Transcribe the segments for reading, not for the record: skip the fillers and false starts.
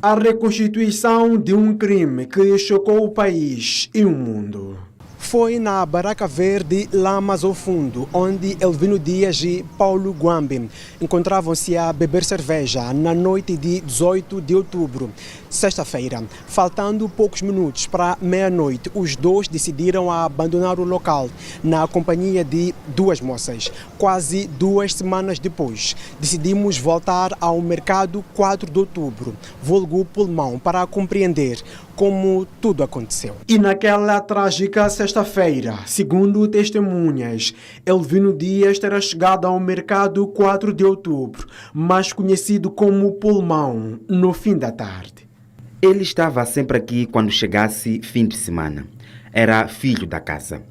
A reconstituição de um crime que chocou o país e o mundo. Foi na Barraca Verde, Lamas ao Fundo, onde Elvino Dias e Paulo Guambi encontravam-se a beber cerveja na noite de 18 de outubro, sexta-feira. Faltando poucos minutos para meia-noite, os dois decidiram abandonar o local na companhia de duas moças. Quase 2 semanas depois, decidimos voltar ao mercado 4 de outubro, vulgo Pulmão, para compreender como tudo aconteceu. E naquela trágica sexta-feira, segundo testemunhas, Elvino Dias terá chegado ao mercado 4 de outubro, mais conhecido como Pulmão, no fim da tarde. Ele estava sempre aqui quando chegasse fim de semana. Era filho da casa.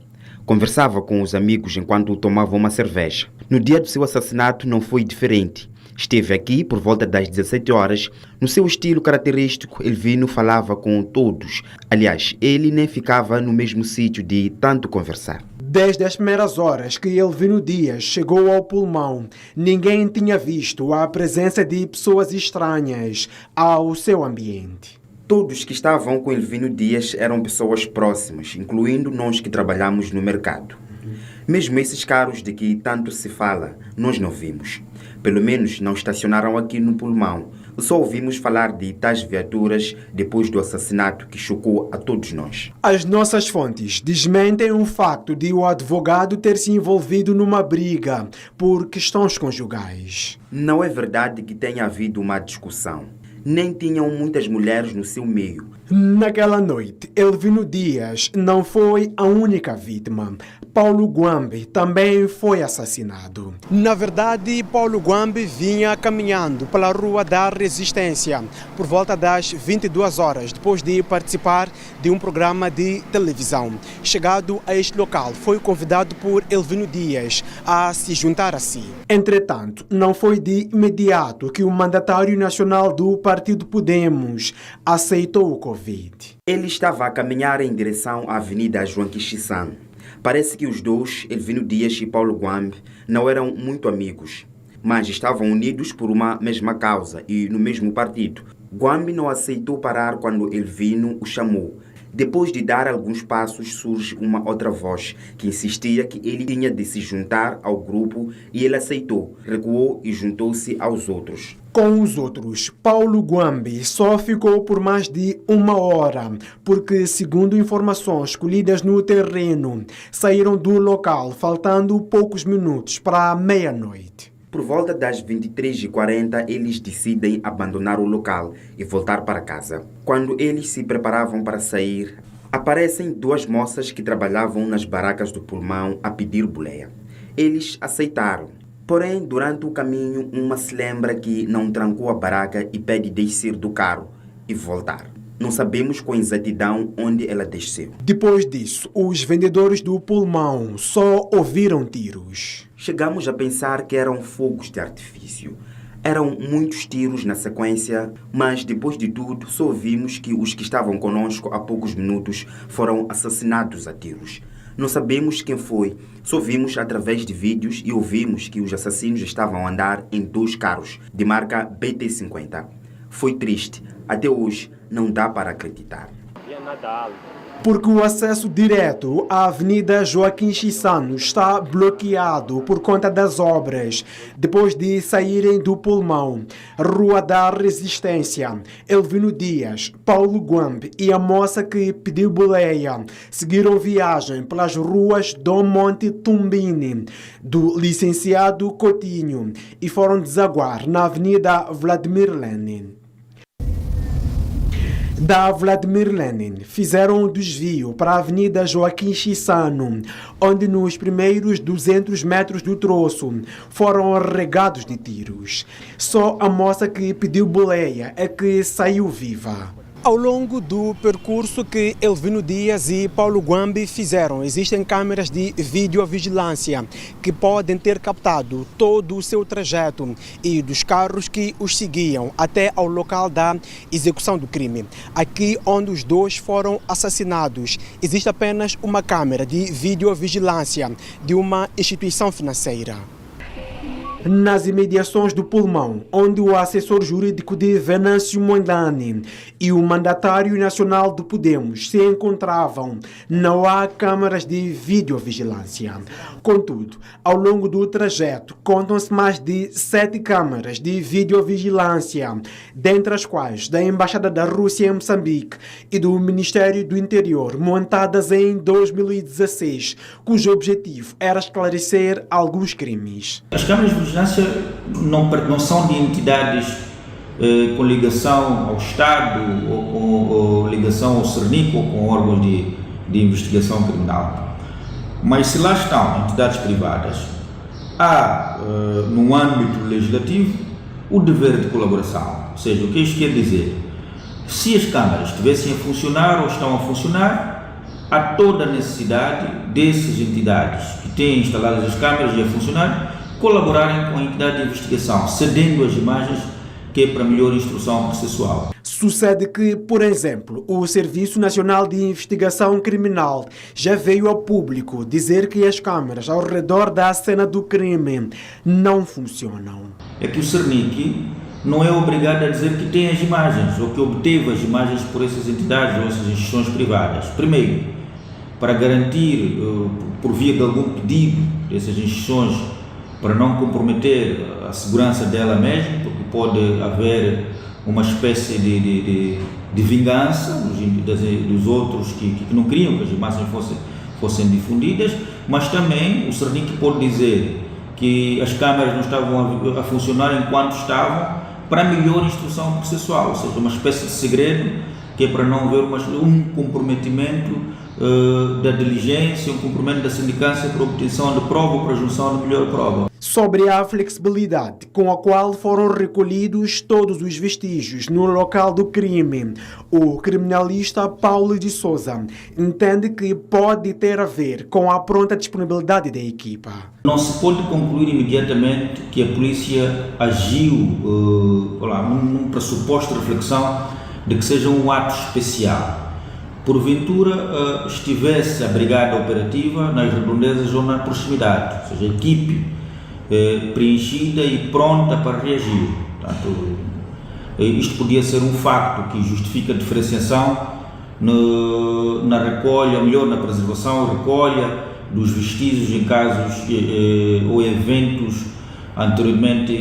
Conversava com os amigos enquanto tomavam uma cerveja. No dia do seu assassinato não foi diferente. Esteve aqui por volta das 17 horas. No seu estilo característico, Elvino falava com todos. Aliás, ele nem ficava no mesmo sítio de tanto conversar. Desde as primeiras horas que Elvino Dias chegou ao Pulmão, ninguém tinha visto a presença de pessoas estranhas ao seu ambiente. Todos que estavam com Elvino Dias eram pessoas próximas, incluindo nós que trabalhamos no mercado. Mesmo esses carros de que tanto se fala, nós não vimos. Pelo menos não estacionaram aqui no Pulmão. Só ouvimos falar de tais viaturas depois do assassinato que chocou a todos nós. As nossas fontes desmentem o facto de o advogado ter se envolvido numa briga por questões conjugais. Não é verdade que tenha havido uma discussão. Nem tinham muitas mulheres no seu meio. Naquela noite, Elvino Dias não foi a única vítima. Paulo Guambi também foi assassinado. Na verdade, Paulo Guambi vinha caminhando pela Rua da Resistência por volta das 22 horas, depois de participar de um programa de televisão. Chegado a este local, foi convidado por Elvino Dias a se juntar a si. Entretanto, não foi de imediato que o mandatário nacional do Partido Podemos aceitou o convite. Ele estava a caminhar em direção à Avenida João Quixissano. Parece que os dois, Elvino Dias e Paulo Guambi, não eram muito amigos, mas estavam unidos por uma mesma causa e no mesmo partido. Guambi não aceitou parar quando Elvino o chamou. Depois de dar alguns passos, surge uma outra voz que insistia que ele tinha de se juntar ao grupo e ele aceitou, recuou e juntou-se aos outros. Com os outros, Paulo Guambi só ficou por mais de 1 hora, porque, segundo informações colhidas no terreno, saíram do local faltando poucos minutos para a meia-noite. Por volta das 23h40, eles decidem abandonar o local e voltar para casa. Quando eles se preparavam para sair, aparecem 2 moças que trabalhavam nas barracas do Pulmão a pedir boleia. Eles aceitaram. Porém, durante o caminho, uma se lembra que não trancou a barraca e pede descer do carro e voltar. Não sabemos com exatidão onde ela desceu. Depois disso, os vendedores do Pulmão só ouviram tiros. Chegamos a pensar que eram fogos de artifício. Eram muitos tiros na sequência, mas depois de tudo só vimos que os que estavam conosco há poucos minutos foram assassinados a tiros. Não sabemos quem foi, só vimos através de vídeos e ouvimos que os assassinos estavam a andar em 2 carros de marca BT-50. Foi triste, até hoje não dá para acreditar. Porque o acesso direto à Avenida Joaquim Chissano está bloqueado por conta das obras. Depois de saírem do Pulmão, Rua da Resistência, Elvino Dias, Paulo Guambi e a moça que pediu boleia seguiram viagem pelas ruas do Monte Tumbini, do Licenciado Coutinho, e foram desaguar na Avenida Vladimir Lenin. Da Vladimir Lenin, fizeram um desvio para a Avenida Joaquim Chissano, onde nos primeiros 200 metros do troço foram regados de tiros. Só a moça que pediu boleia é que saiu viva. Ao longo do percurso que Elvino Dias e Paulo Guambi fizeram, existem câmeras de videovigilância que podem ter captado todo o seu trajeto e dos carros que os seguiam até ao local da execução do crime. Aqui onde os dois foram assassinados, existe apenas uma câmera de videovigilância de uma instituição financeira. nas imediações do Pulmão, onde o assessor jurídico de Venâncio Mondlane e o mandatário nacional do Podemos se encontravam, não há câmaras de videovigilância. Contudo, ao longo do trajeto, contam-se mais de 7 câmaras de videovigilância, dentre as quais da Embaixada da Rússia em Moçambique e do Ministério do Interior, montadas em 2016, cujo objetivo era esclarecer alguns crimes. As câmaras de vigilância não são de entidades com ligação ao Estado ou ligação ao Cernic ou com órgãos de investigação criminal. Mas se lá estão entidades privadas, há no âmbito legislativo o dever de colaboração. Ou seja, o que isto quer dizer? Se as câmaras estivessem a funcionar ou estão a funcionar, há toda a necessidade dessas entidades que têm instaladas as câmaras e a funcionar colaborarem com a entidade de investigação, cedendo as imagens que é para melhor instrução processual. Sucede que, por exemplo, o Serviço Nacional de Investigação Criminal já veio ao público dizer que as câmaras ao redor da cena do crime não funcionam. É que o Cernic não é obrigado a dizer que tem as imagens ou que obteve as imagens por essas entidades ou essas instituições privadas. Primeiro, para garantir, por via de algum pedido dessas instituições, para não comprometer a segurança dela mesma, porque pode haver uma espécie de vingança dos outros que não queriam que as imagens fossem difundidas, mas também o Cernic pode dizer que as câmaras não estavam a funcionar enquanto estavam para melhor instrução processual, ou seja, uma espécie de segredo que é para não haver um comprometimento da diligência, um comprometimento da sindicância para obtenção de prova ou para a junção de melhor prova. Sobre a flexibilidade com a qual foram recolhidos todos os vestígios no local do crime, o criminalista Paulo de Souza entende que pode ter a ver com a pronta disponibilidade da equipa. Não se pode concluir imediatamente que a polícia agiu num pressuposto de reflexão de que seja um ato especial. Porventura estivesse a brigada operativa nas redondezas ou na proximidade, ou seja, a equipe preenchida e pronta para reagir. Portanto, isto podia ser um facto que justifica a diferenciação na recolha, ou melhor, na preservação ou recolha dos vestígios em casos ou eventos anteriormente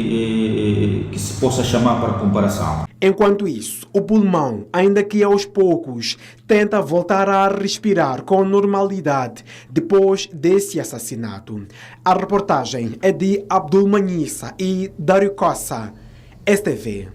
que se possa chamar para comparação. Enquanto isso, o Pulmão, ainda que aos poucos, tenta voltar a respirar com normalidade depois desse assassinato. A reportagem é de Abdul Manissa e Dário Cossa, STV.